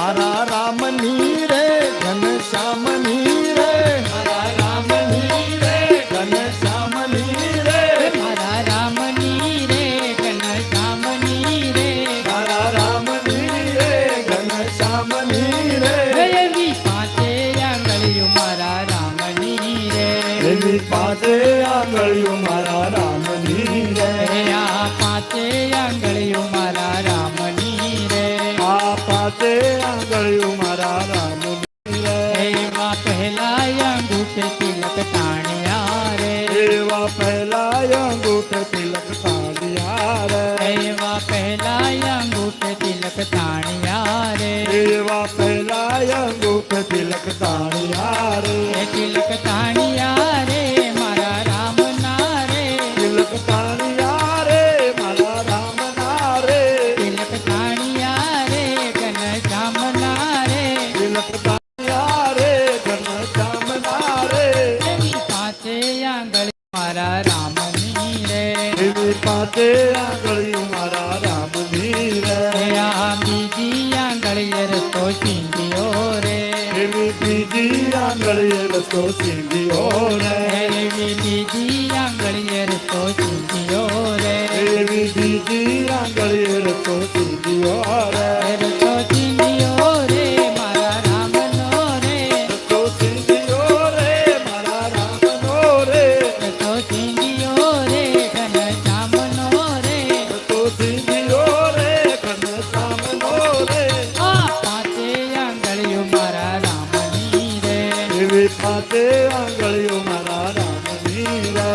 મારા રામની રે ઘનશ્યામની રે મારા રામની રે ઘનશ્યામની રે મારા રામની રે ઘનશ્યામની રે મારા રામની રે ઘનશ્યામની રે એવી પાંચે આંગળીઓ મારા રામની રે એવી પાંચે આંગળીઓ મારા રામની રે આ પાંચે આંગળીઓ મારા રામની રે આ પાંચે આંગળીઓ મારા રામની રે એવા પહેલા અંગૂઠે તિલક તાણ્યા રે એવા પહેલા અંગૂઠ તિલક તાળિયા રે એવા પહેલા અંગૂઠે તિલક તાણ્યા રે એવા પહેલા અંગૂઠ તિલક તાળિયા રે તિલક તાણ્યા રે મારા રામના રે તિલક તાળિયા રે મારા રામના રે તિલક તાણ્યા રે ઘનશ્યામના રે તિલક તાળિયા રે ઘનશ્યામના રે એવી પાંચે આંગળી મારા રામની રે એવી પાંચે આંગળીઓ મારા રામની રે આ બીજી આંગળીએ રસ્તો ચીંધ્યો રે એવી બીજી આંગળીએ રસ્તો સીધ્યો રે એવી બીજી આંગળીએ રસ્તો ચીંધ્યો રે એવી બીજી આંગળીએ રસ્તો સીધ્યો રે રસ્તો ચીંધ્યો રે મારા રામનો રે રસ્તો સીધ્યો રે મારા રામનો રે રસ્તો ચીંધ્યો રે ઘનશ્યામનો રે રસ્તો સીધ્યો રે ઘનશ્યામનો રે આ પાંચે આંગળીઓ મારા રામની રે એવી પાંચે આંગળીઓ મારા રામની રે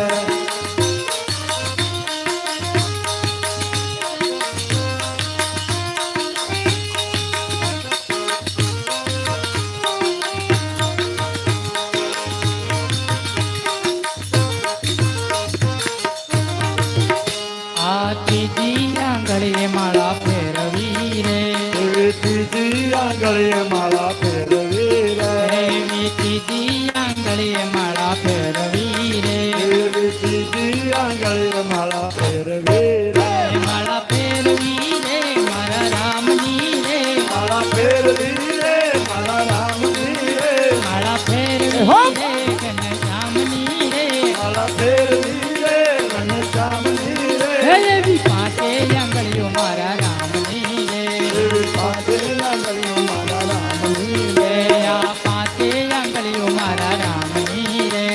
આ ત્રીજી આંગળીએ માળા ફેરવી રે એવી ત્રીજી આંગળીએ માળા ફેરવી રે એવી ત્રીજી આંગળીએ માળા ફેરવી રે એવી ત્રીજી આંગળીએ માળા ફેરવી રે માળા ફેરવી રે મારા રામની રે માળા ફેરવી રે મારા રામની રે માળા ફેરવી રે ઘનશ્યામની રે માળા ફેરવી રે ઘનશ્યામની રે એવી પાંચે આંગળીઓ મારા રામની રે એવી પાંચે આંગળીઓ મારા રામની રે આ પાંચે આંગળીઓ મારા રામની રે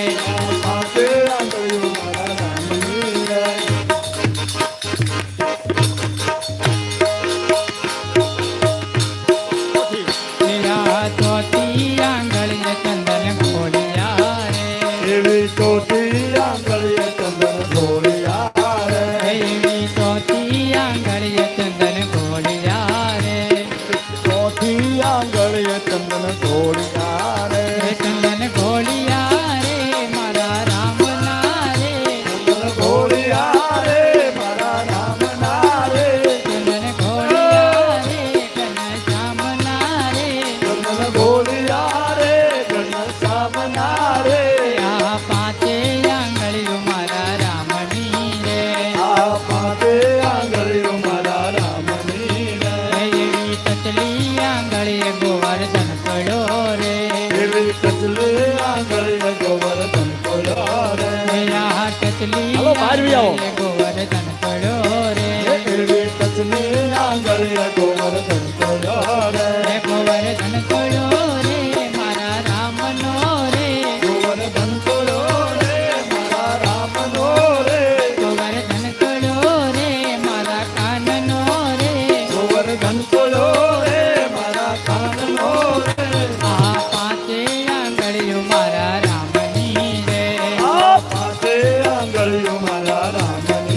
પાંચે આંગળીઓ મારા રામની રે તેરા ચોથી આંગળીએ ચંદન ખોલિયા રે એવી ચોથી આંગળીએ ચંદન ઘોડિયા રે એવી ચોથી આંગળીએ ચંદન ખોલિયા રે ચોથી આંગળીએ ચંદન ઘોડિયા રે ચંદન ખોલિયા રે મારા રામના રે ચંદન ઘોડિયા રે મારા રામના રે ચંદન ખોલિયા રે ઘનશ્યામના રે ચંદન ઘોડિયા રે ઘનશ્યામના રે આ પાંચે આંગળીઓ મારા રામની રે આ પાંચે આંગળીઓ મારા રામની રે એવી ટચલી આંગળીએ ગોવર્ધન પડ્યો રે એવી ટચલી આંગળીએ ગોવર્ધન પડ્યો રે આ ટચલી હાલો, બહાર બી આવો. આંગળીએ ગોવર્ધન પડ્યો રે એવી ટચલી આંગળીએ ગોવર્ધન પડ્યો રે ગોવર્ધન પડ્યો રે મારા રામનો રે ગોવર્ધન પડ્યો રે મારા રામનો રે ગોવર્ધન પડ્યો રે મારા કાનનો રે ગોવર્ધન પડ્યો રે મારા કાનનો રે આ પાંચે આંગળીઓ મારા રામની રે આ પાંચે આંગળીઓ મારા રામની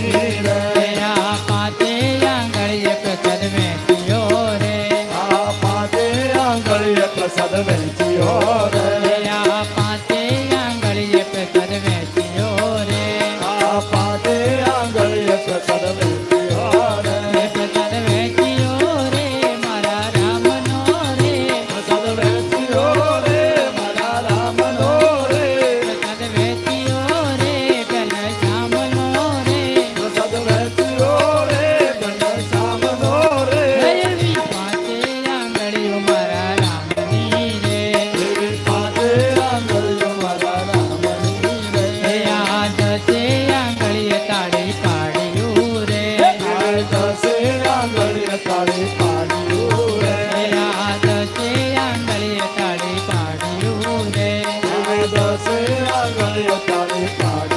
આંગળીઓ તારી પાડી